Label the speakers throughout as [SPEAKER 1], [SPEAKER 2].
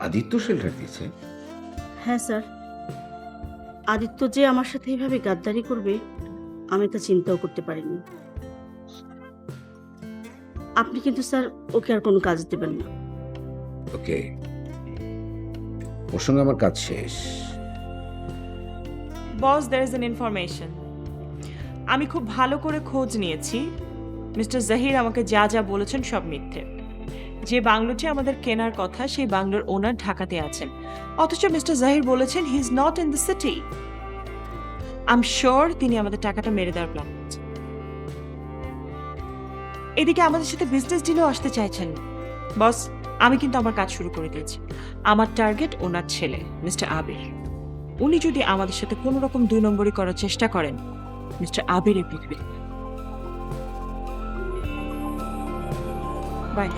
[SPEAKER 1] Aditya shelter দিয়েছে?
[SPEAKER 2] হ্যাঁ sir, Aditya যে আমার সাথে এইভাবে গাদ্দারি করবে আমি তা চিন্তাও করতে পারিনি। আপনি কিন্তু স্যার ওকে আর কোনো কাজ দেবেন না।
[SPEAKER 1] ওকে, ওর সঙ্গে আমার কাজ শেষ।
[SPEAKER 3] বস, there is an information. আমি খুব ভালো করে খোঁজ নিয়েছি। মিস্টার জাহির আমাকে যা যা বলেছেন সব মিথ্যে। যে বাংলোটি আমাদের কেনার কথা সেই বাংলোর ওনার ঢাকাতে আছেন, অথচ মিস্টার জাহির বলেছেন he is not in the city. I am sure তিনি আমাদের টাকাটা মেরে দেওয়ার প্ল্যান করছেন। এদিকে আমাদের সাথে বিজনেস ডিলেও আসতে চাইছেন না। বস, আমি কিন্তু আমার কাজ শুরু করে দিয়েছি। আমার টার্গেট ওনার ছেলে মিস্টার আবির। উনি যদি আমাদের সাথে কোনো রকম 2 নম্বরই করার চেষ্টা করেন, মিস্টার আবিরের পৃথিবী। বাই।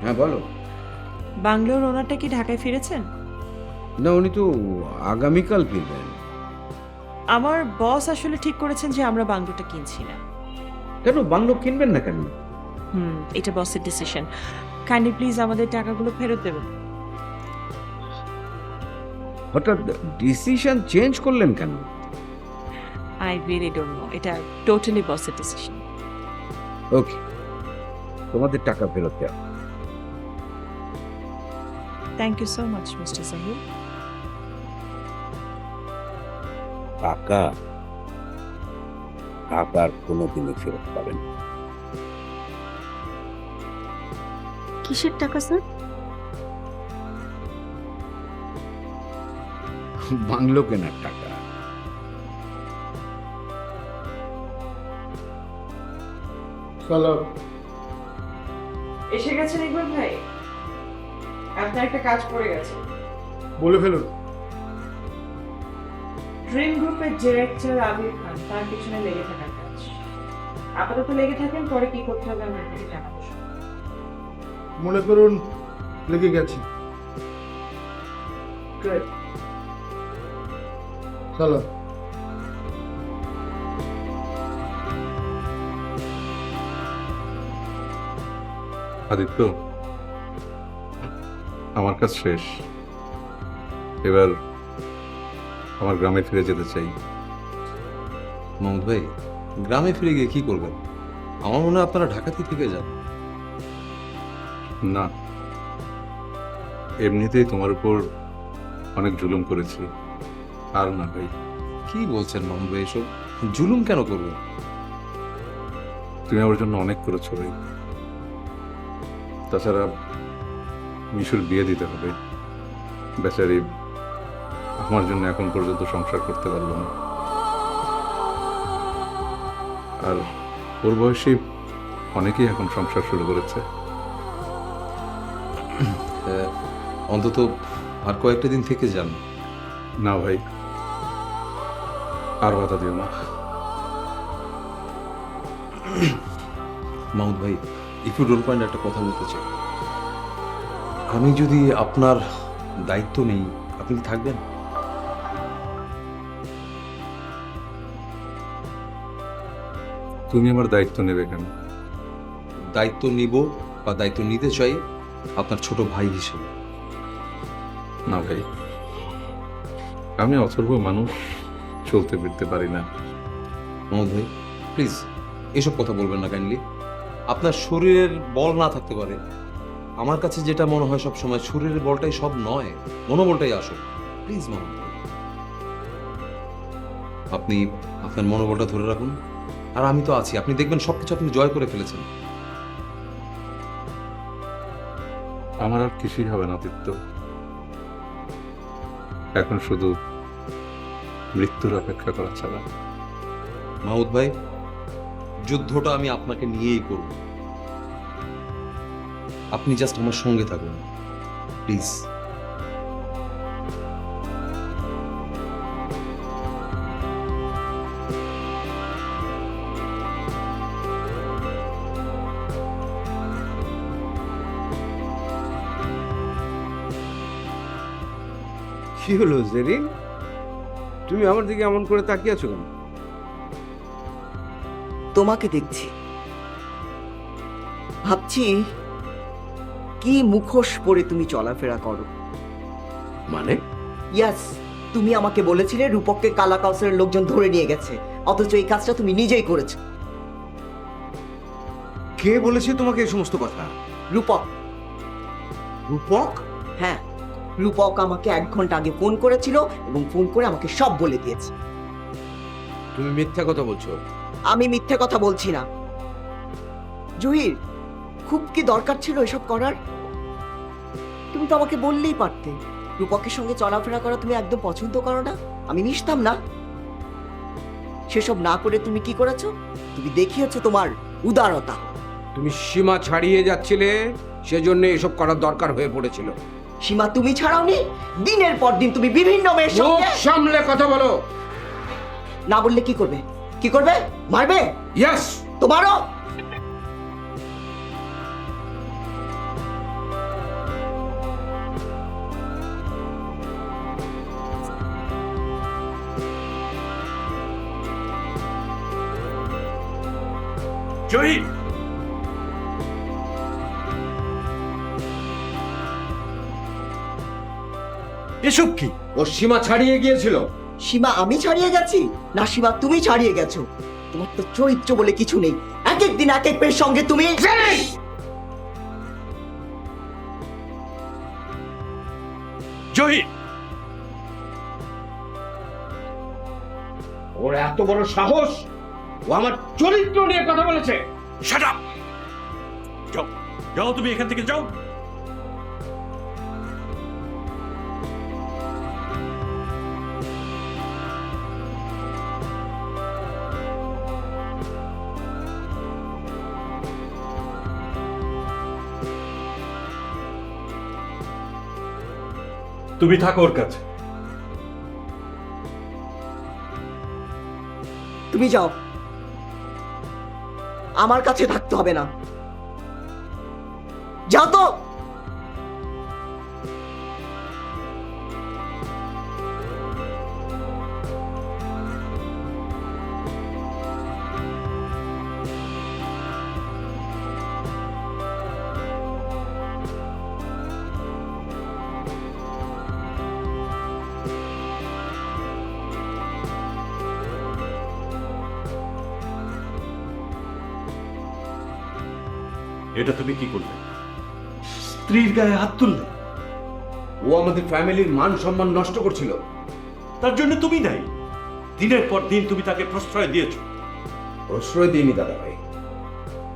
[SPEAKER 1] হ্যাঁ বলো।
[SPEAKER 3] বাংলোর ওনারটা কি ঢাকায় ফিরেছেন?
[SPEAKER 1] না, উনি তো আগামীকাল ফিরবেন।
[SPEAKER 3] আমার বস আসলে ঠিক করেছেন যে আমরা বাংলোটা কিনছি না।
[SPEAKER 1] কেন বাংলো কিনবেন না কেন?
[SPEAKER 3] এটা বসের ডিসিশন। কাইন্ডলি প্লিজ আমাদের টাকাগুলো ফেরত দেবেন।
[SPEAKER 1] হঠাৎ ডিসিশন চেঞ্জ করলেন কেন?
[SPEAKER 3] আই রিয়েলি ডোন্ট নো, এটা টোটালি বসের ডিসিশন।
[SPEAKER 1] ওকে, তোমাদের টাকা ফেরত দেওয়া।
[SPEAKER 3] Thank you so much mister Zahir.
[SPEAKER 1] টাকা টাকার কোনোদিনই ফেরত পাবেন না।
[SPEAKER 2] কিসের টাকা স্যার?
[SPEAKER 1] বাংলো কেনার টাকা।
[SPEAKER 4] চলো।
[SPEAKER 3] এসে গেছেন ইকবাল ভাই, আপনার একটা কাজ পড়ে গেছে।
[SPEAKER 4] বলে ফেলুন।
[SPEAKER 3] ড্রিম গ্রুপের ডিরেক্টর আবির খান, তার পিছনে লেগে থাকার কাজ। আপাতত লেগে থাকেন, পরে কি করতে হবে আমি আপনাকে জানাবো।
[SPEAKER 4] মনে করুন লেগে গেছি।
[SPEAKER 3] গুড।
[SPEAKER 4] চলো।
[SPEAKER 5] আদিত্য, আমার কাজ শেষ। এবার আমার গ্রামে ফিরে যেতে চাই।
[SPEAKER 6] মাহমুদ ভাই, গ্রামে ফিরে গিয়ে কি করবেন? আমার মনে হয় আপনারা ঢাকাতেই থেকে যান।
[SPEAKER 5] না, এমনিতেই তোমার উপর অনেক জুলুম করেছি, আর না ভাই।
[SPEAKER 6] কি বলছেন মাহমুদ ভাই, এসব জুলুম কেন করবেন?
[SPEAKER 5] তুমি আমার জন্য অনেক করেছো ভাই। তাছাড়া মিশুর বিয়ে দিতে হবে। বেচারি আমার জন্য এখন পর্যন্ত সংসার করতে পারলো না। আর ওর বয়সী অনেকেই এখন সংসার শুরু করেছে।
[SPEAKER 6] অন্তত আর কয়েকটা দিন থেকে যান।
[SPEAKER 5] না ভাই, আর বাধা দিও না।
[SPEAKER 6] মাহমুদ ভাই, ইফ ইউ ডোন্ট মাইন্ড একটা কথা বলতে চাই। আমি যদি আপনার দায়িত্ব নেই, আপনি কি থাকবেন?
[SPEAKER 5] তুমি আমার দায়িত্ব নেবে কেন?
[SPEAKER 6] দায়িত্ব নিব বা দায়িত্ব নিতে চাই আপনার ছোট ভাই হিসেবে।
[SPEAKER 5] না ভাই, আমি অথর্ব মানুষ, চলতে ফিরতে পারি না।
[SPEAKER 6] মাহমুদ ভাই প্লিজ এসব কথা বলবেন না কাইন্ডলি। আপনার শরীরের বল না থাকতে পারে, আমার কাছে যেটা মনে হয় সব সময় শরীরের বলটাই সব নয়, মনোবলটাই আসল। প্লিজ মাহমুদ ভাই, আপনি আপনার মনোবলটা ধরে রাখুন। আর আমি তো আছি, আপনি দেখবেন সবকিছু আপনি জয় করে ফেলেছেন।
[SPEAKER 5] আমার আর কিছুই হবে না আদিত্য। এখন শুধু মৃত্যুর অপেক্ষা করা ছাড়া।
[SPEAKER 6] মাহমুদ ভাই, যুদ্ধটা আমি আপনাকে নিয়েই করব। আপনি জাস্ট আমার সঙ্গে থাকুন প্লিজ।
[SPEAKER 1] কি হলো জেরিন? তুমি আমার দিকে এমন করে তাকিয়ে আছো কেন?
[SPEAKER 7] তোমাকে দেখছি, ভাবছি কি মুখোশ পরে তুমি চলাফেরা করো।
[SPEAKER 1] মানে?
[SPEAKER 7] ইয়াস, তুমি আমাকে বলেছিলে রূপককে কালা কাউসারের লোকজন ধরে নিয়ে গেছে, অথচ এই কাজটা তুমি নিজেই করেছো।
[SPEAKER 1] কে বলেছে তোমাকে এই সমস্ত কথা?
[SPEAKER 7] রূপক।
[SPEAKER 1] রূপক?
[SPEAKER 7] হ্যাঁ, রূপক আমাকে 1 ঘন্টা আগে ফোন করেছিল এবং ফোন করে আমাকে সব বলে দিয়েছে।
[SPEAKER 1] তুমি মিথ্যা কথা বলছো।
[SPEAKER 7] আমি মিথ্যে কথা বলছি না। জহির, খুব কি দরকার ছিল এসব করার? তুমি তো আমাকে বললেই পারতে রূপকের সঙ্গে চলাফেরা করা তুমি একদম পছন্দ করো না, আমি মিশতাম না। সেসব না করে তুমি কি করেছো? তুমি দেখিয়েছো তোমার উদারতা।
[SPEAKER 1] তুমি সীমা ছাড়িয়ে যাচ্ছিলে, সেজন্য এসব করার দরকার হয়ে পড়েছিল।
[SPEAKER 7] সীমা তুমি ছাড়াওনি, দিনের পর দিন তুমি বিভিন্ন মেয়ের
[SPEAKER 1] মুখ
[SPEAKER 7] সঙ্গে।
[SPEAKER 1] সামলে কথা বলো।
[SPEAKER 7] না বললে কি করবে? কি করবে? মারবে?
[SPEAKER 1] ইয়েস।
[SPEAKER 7] তোমারও?
[SPEAKER 8] জয়ী, এসব কি?
[SPEAKER 1] ও সীমা ছাড়িয়ে গিয়েছিল।
[SPEAKER 7] সীমা আমি ছাড়িয়ে গেছি না সীমা তুমি ছাড়িয়ে গেছো? তোমার তো চরিত্র বলে কিছু নেই, এক এক দিন এক এক মেয়ের সঙ্গে তুমি।
[SPEAKER 8] জয়ী,
[SPEAKER 1] ওর এত বড় সাহস, ও আমার চরিত্র নিয়ে কথা বলেছে।
[SPEAKER 8] Shut up! যাও, যাও, তুমি এখান থেকে যাও। তুমি থাকো ওর কাছে।
[SPEAKER 7] তুমি যাও, আমার কাছে থাকতে হবে না। যাও তো।
[SPEAKER 8] এটা তুমি কি করলে? স্ত্রীর গায়ে হাত তুললে?
[SPEAKER 1] ও আমাদের ফ্যামিলির মান সম্মান নষ্ট করছিল।
[SPEAKER 8] তার জন্য তুমি নাই। দিনের পর দিন তুমি তাকে প্রশ্রয় দিয়েছো।
[SPEAKER 1] প্রশ্রয় দিইনি দাদা ভাই,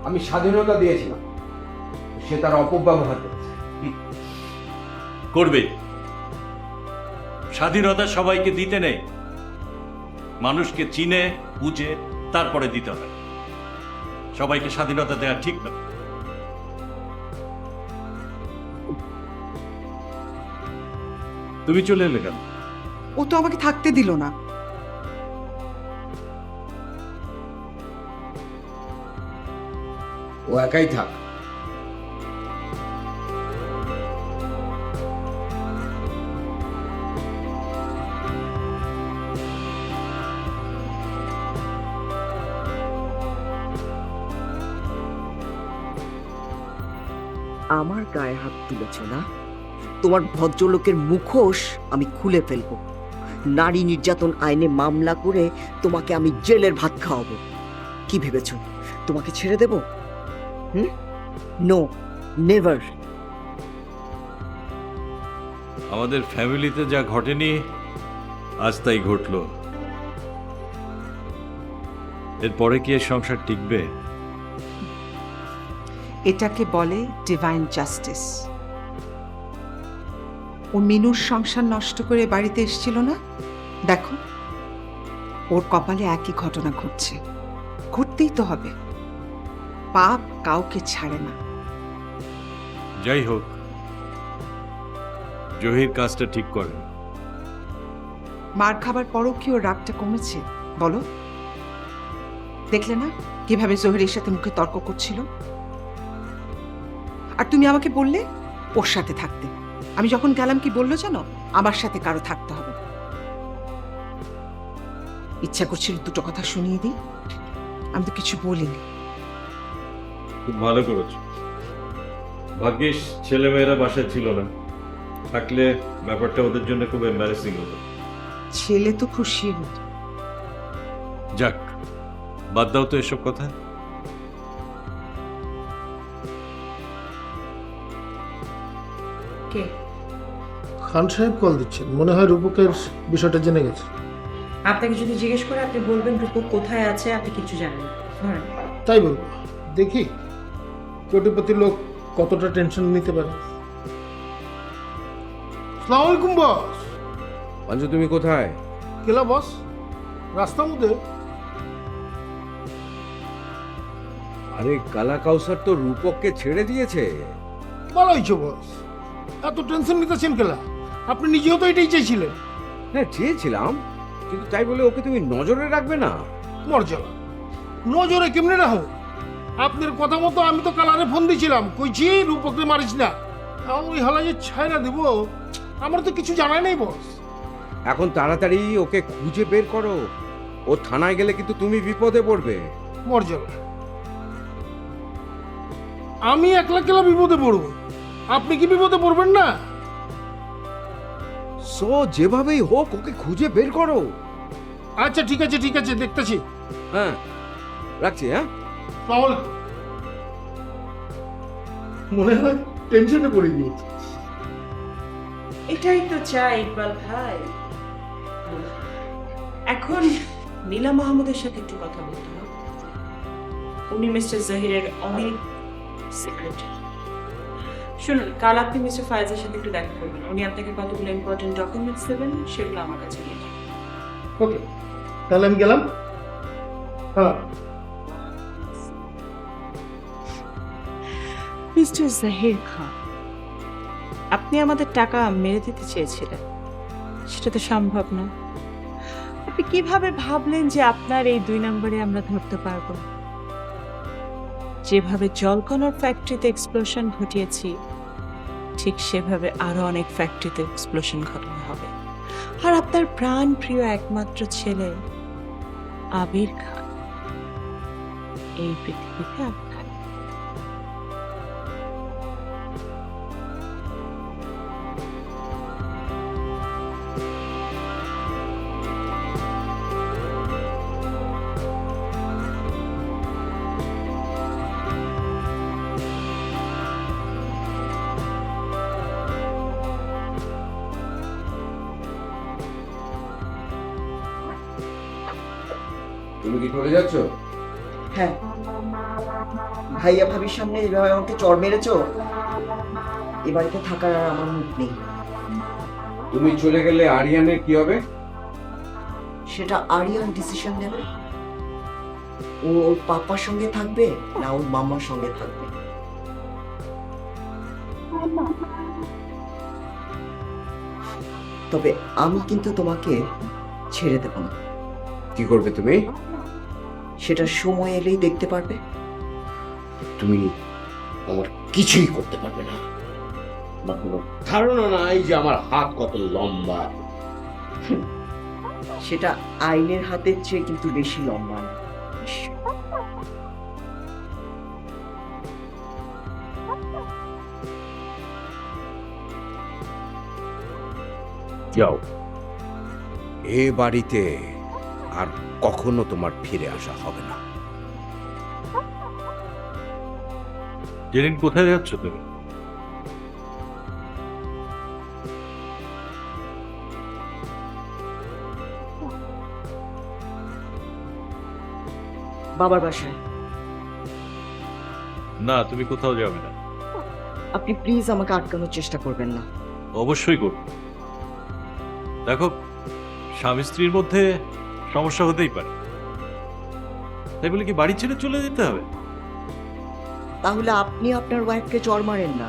[SPEAKER 1] আমি স্বাধীনতা দিয়েছিলাম, সে তার অপব্যবহার করেছে।
[SPEAKER 8] করবে। স্বাধীনতা সবাইকে দিতে নেই, মানুষকে চিনে বুঝে তারপরে দিতে হয়। সবাইকে স্বাধীনতা দেওয়া ঠিক না। তুমি চলে এলে কেন?
[SPEAKER 9] ও তো আমাকে থাকতে দিল না।
[SPEAKER 1] ও একাই থাক।
[SPEAKER 7] আমার গায়ে হাত তুলেছ না? তোমার ভদ্রলোকের মুখোশ আমি খুলে ফেলবো। নারী নির্যাতন আইনে মামলা করে তোমাকে আমি জেলের ভাত খাওয়াবো। কি ভেবেছ তোমাকে ছেড়ে দেব? No, never.
[SPEAKER 8] আমাদের ফ্যামিলিতে যা ঘটেনি আজ তাই ঘটলো। এরপরে কি এই সংসার টিকবে?
[SPEAKER 9] এটাকে বলে ডিভাইন জাস্টিস। ও মিনুর সংসার নষ্ট করে বাড়িতে এসেছিল না? দেখো, ওর কপালে একই ঘটনা ঘটছে। ঘটতেই তো হবে, পাপ কাউকে ছাড়ে না।
[SPEAKER 8] যাই হোক, জহির কাজটা ঠিক করেন।
[SPEAKER 9] মার খাবার পরও কি ওর রাগটা কমেছে বলো? দেখলে না কিভাবে জহিরের সাথে মুখে তর্ক করছিল? আর তুমি আমাকে বললে ওর সাথে থাকতে। আমি যখন গেলাম কি বললো জানো? আমার সাথে কারো থাকতে হবে। ইচ্ছা করছিল দুটো কথা শুনিয়ে দিই, আমি তো কিছু বলিনি।
[SPEAKER 8] খুব ভালো করেছো। ভাগ্যিস ছেলেমেয়েরা বাসায় ছিল না, থাকলে ব্যাপারটা ওদের জন্য খুব এম্বারেসিং হতো।
[SPEAKER 9] ছেলে তো খুশি হতো।
[SPEAKER 8] যাক, বাদ দাও তো এসব কথা।
[SPEAKER 3] কে?
[SPEAKER 4] খান সাহেব কল দিচ্ছেন, মনে হয় রূপকের বিষয়টা জেনে গেছে।
[SPEAKER 3] আপনাকে যদি জিজ্ঞেস করে আপনি বলবেন রূপক কোথায় আছে, আপনি কিছু জানেন না।
[SPEAKER 4] তাই বলবো, দেখি কোটিপতি লোক কতটা টেনশন নিতে পারে। আসসালামু আলাইকুম বস।
[SPEAKER 1] পঞ্চু তুমি কোথায়?
[SPEAKER 4] কেলা বস, রাস্তার মধ্যে।
[SPEAKER 1] আরে কালা কাউসার তো রূপককে ছেড়ে দিয়েছে।
[SPEAKER 4] ভালো হয়েছে বস, এত টেনশন নিতেছেন কেলা? আপনি নিজেও তো এটাই চাইছিলেন।
[SPEAKER 1] হ্যাঁ চেয়েছিলাম, কিন্তু তাই বলে ওকে তুমি নজরে রাখবে না?
[SPEAKER 4] মর্যাদা নজরে কেমনে রাখো? আপনার কথা মতো আমি তো কালারে ফোন দিয়েছিলাম, কইছি রূপককে মারিস না। এখন ওই হালা যে ছায়রা দিব, আমার তো কিছু জানাই নাই বস।
[SPEAKER 1] এখন তাড়াতাড়ি ওকে খুঁজে বের করো, ও থানায় গেলে কিন্তু তুমি বিপদে পড়বে।
[SPEAKER 4] মর্যাদা আমি একলা কেলা বিপদে পড়বো? আপনি কি বিপদে পড়বেন না?
[SPEAKER 1] সো যেভাবেই হোক ওকে খুঁজে বের করো।
[SPEAKER 4] আচ্ছা ঠিক আছে ঠিক আছে, দেখতেছি।
[SPEAKER 1] হ্যাঁ রাখছি। হ্যাঁ
[SPEAKER 4] আসসালামু আলাইকুম। মনে হয় টেনশনে পড়ে গিয়েছে।
[SPEAKER 3] এটাই তো চাই ইকবাল ভাই। এখন নীলা মাহমুদের সাথে একটু কথা বলতে হবে। উনি মিস্টার জহিরের অনেক সিক্রেটারি। শুনুন, কাল আপনি মিস্টার ফায়েজের সাথে একটু দেখা করবেন। উনি আপনাকে কতগুলো ইম্পর্টেন্ট ডকুমেন্টস দেবেন, সেগুলো আমার কাছে নিয়ে যাবেন।
[SPEAKER 4] ওকে, তাহলে আমি গেলাম। হ্যাঁ
[SPEAKER 3] মিস্টার জহির খান, আপনি আমাদের টাকা মেরে দিতে চেয়েছিলেন, সেটা তো সম্ভব না। আপনি কিভাবে ভাবলেন যে আপনার এই 2 নম্বরে আমরা ধরতে পারবো? যেভাবে জলকণার ফ্যাক্টরিতে এক্সপ্লোশন ঘটিয়েছি, ঠিক সেভাবে আরো অনেক ফ্যাক্টরিতে এক্সপ্লোশন ঘটানো হবে। আর আপনার প্রাণ প্রিয় একমাত্র ছেলে আবির খান এই পৃথিবীতে আর থাকবে না।
[SPEAKER 1] তুমি কি করে যাচ্ছ?
[SPEAKER 7] হ্যাঁ, ভাইয়া ভাবির সামনে এভাবে আমাকে চড় মেরেছো, এ বাড়িতে থাকার আর আমার মুখ নেই।
[SPEAKER 1] তুমি চলে গেলে আরিয়ানের কি হবে?
[SPEAKER 7] সেটা আরিয়ান ডিসিশন নেবে। ও ওর পাপার সঙ্গে থাকবে না ওর মামার সঙ্গে থাকবে। তবে আমি কিন্তু তোমাকে ছেড়ে দেব না।
[SPEAKER 1] কি করবে তুমি?
[SPEAKER 7] সেটা সময় এলেই দেখতে পারবে।
[SPEAKER 1] তুমি আমার কিছুই করতে পারবে না। আমার কোনো ধারণা নাই যে আমার হাত কত লম্বা।
[SPEAKER 7] সেটা আইনের হাতের চেয়ে কিন্তু বেশি লম্বা না।
[SPEAKER 1] যাও, এ বাড়িতে আর কখনো তোমার ফিরে আসা হবে না।
[SPEAKER 8] জেরিন, কোথায় যাচ্ছ তুমি?
[SPEAKER 7] বাবার বাসায়।
[SPEAKER 8] না, তুমি কোথাও যাবে না।
[SPEAKER 7] আপনি প্লিজ আমাকে আটকানোর চেষ্টা করবেন না।
[SPEAKER 8] অবশ্যই করব। দেখো, স্বামী স্ত্রীর মধ্যে সমস্যা হতেই পারে, তাই বলে কি বাড়ি ছেড়ে চলে যেতে হবে?
[SPEAKER 7] তাহলে আপনি আপনার ওয়াইফকে চড় মারেন না।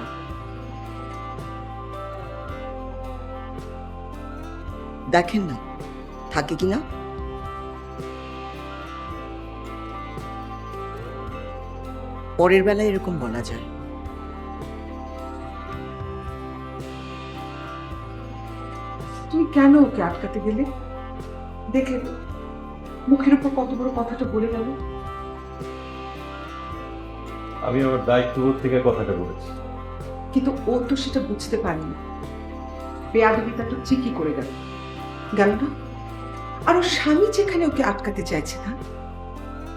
[SPEAKER 7] দেখেন না থাকে কিনা। পরের বেলায় এরকম বলা যায়।
[SPEAKER 9] তুই কেন ওকে আটকাতে গেলে? দেখলে তো মুখের উপর কত বড় কথাটা বলে গেল।
[SPEAKER 8] আমি আমার দায়িত্ববোধ থেকে কথাটা বলেছি।
[SPEAKER 9] কিন্তু ও তো সেটা বুঝতে পারেনি। বেয়াদবিটা তো ঠিকই করে গেল, গেল না? আর ওর স্বামী যেখানে ওকে আটকাতে চাইছে না,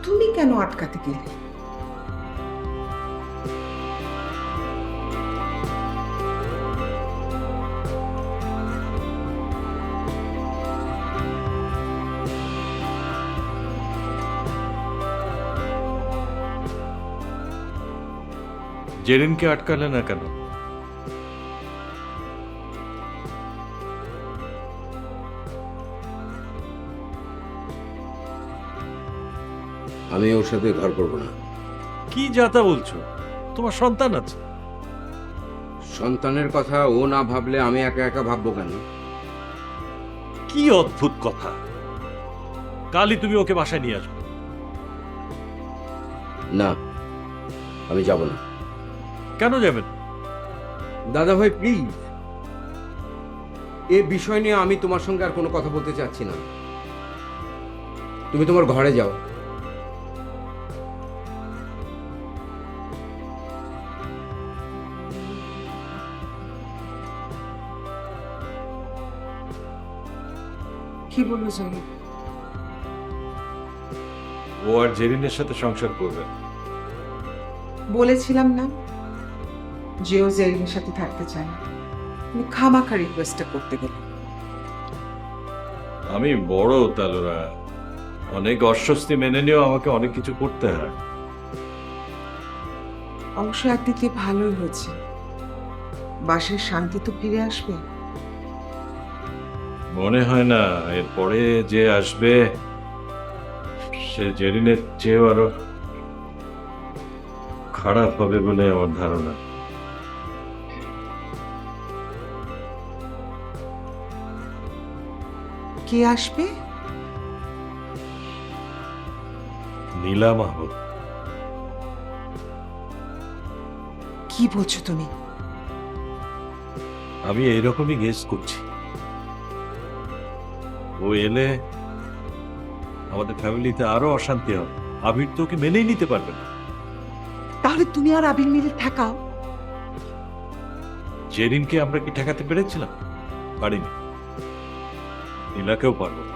[SPEAKER 9] তুমি কেন আটকাতে গেলে?
[SPEAKER 8] জেরিনকে আটকালে না কেন?
[SPEAKER 1] আমি ওর সাথে ঘর করবো না।
[SPEAKER 8] কি যাতা বলছো? তোমার সন্তান আছে।
[SPEAKER 1] সন্তানের কথা ও না ভাবলে আমি একা একা ভাববো কেন?
[SPEAKER 8] কি অদ্ভুত কথা! কালই তুমি ওকে বাসায় নিয়ে আসবে।
[SPEAKER 1] না, আমি যাব না।
[SPEAKER 8] কেন যাবেন?
[SPEAKER 1] দাদা ভাই প্লিজ, এ বিষয় নিয়ে আমি তোমার সঙ্গে আর কোনো কথা বলতে চাচ্ছি না। তুমি তোমার ঘরে যাও।
[SPEAKER 9] কি বললো জহির?
[SPEAKER 8] ও আর জেরিনের সাথে সংসার করবে।
[SPEAKER 9] বলেছিলাম না যে ও জেরিনের সাথে থাকতে চায় না। তুমি খামাখা রিকোয়েস্টটা করতে গেলে।
[SPEAKER 8] আমি বড় তালুরা, অনেক অস্বস্তি মেনে নিয়েও আমাকে অনেক কিছু করতে হয়।
[SPEAKER 9] অবশ্য একদিকে ভালোই হয়েছে, বাসায় শান্তি তো ফিরে আসবে।
[SPEAKER 8] মনে হয় না এরপরে যে আসবে সে জেরিনের চেয়েও আরো খারাপ হবে বলে আমার ধারণা।
[SPEAKER 9] কে আসবে?
[SPEAKER 8] নীলা মাহবুব।
[SPEAKER 9] কি বলছো তুমি?
[SPEAKER 8] আমি এইরকমই গেস করছি। ও এলে আমাদের ফ্যামিলিতে আরো অশান্তি হবে। আবির তো ওকে মেনেই নিতে পারবে না।
[SPEAKER 9] তাহলে তুমি আর আবির মিলে থাকাও।
[SPEAKER 8] জেরিনকে আমরা কি ঠেকাতে পেরেছিলাম? পারিনি। নীলাকেও পারবো না।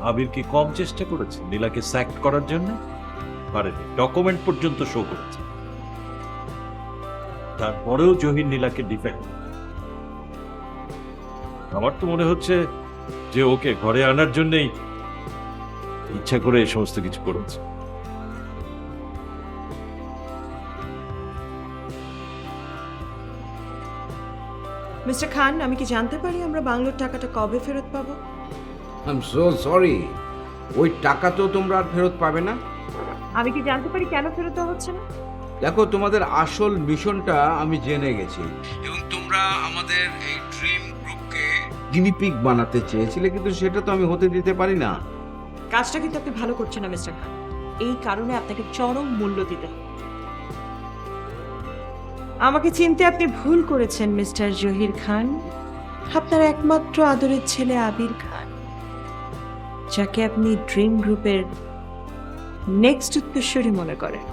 [SPEAKER 8] আবির কি কম চেষ্টা করেছে নীলাকে স্যাক করার জন্য? পারেনি। ডকুমেন্ট পর্যন্ত শো করেছে। তারপরেও জহির নীলাকে ডিফেন্ড। আমার তো মনে হচ্ছে যে ওকে ঘরে আনার জন্যই ইচ্ছা করে এই সমস্ত কিছু করেছে।
[SPEAKER 3] মিস্টার খান, আমি কি জানতে পারি আমরা বাংলোর টাকাটা কবে ফেরত পাবো?
[SPEAKER 1] আই এম সো সরি, ওই টাকা তো তোমরা আর ফেরত পাবে না।
[SPEAKER 3] আমি কি জানতে পারি কেন ফেরত দেওয়া হচ্ছে না?
[SPEAKER 1] দেখো, তোমাদের আসল মিশনটা আমি জেনে গেছি, এবং তোমরা আমাদের এই ড্রিম গ্রুপকে গিনিপিগ বানাতে চেয়েছিলে, কিন্তু সেটা তো আমি হতে দিতে পারি না।
[SPEAKER 3] কাজটা কিন্তু আপনি ভালো করছেন না মিস্টার খান। এই কারণে আপনাকে চরম মূল্য দিতে হবে। আমাকে চিনতে আপনি ভুল করেছেন মিস্টার জহির খান। আপনার একমাত্র আদরের ছেলে আবির খান, যাকে আপনি ড্রিম গ্রুপের নেক্সট উত্তরসূরি মনে করেন,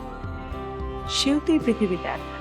[SPEAKER 3] সেও তো এই পৃথিবীতে আছে।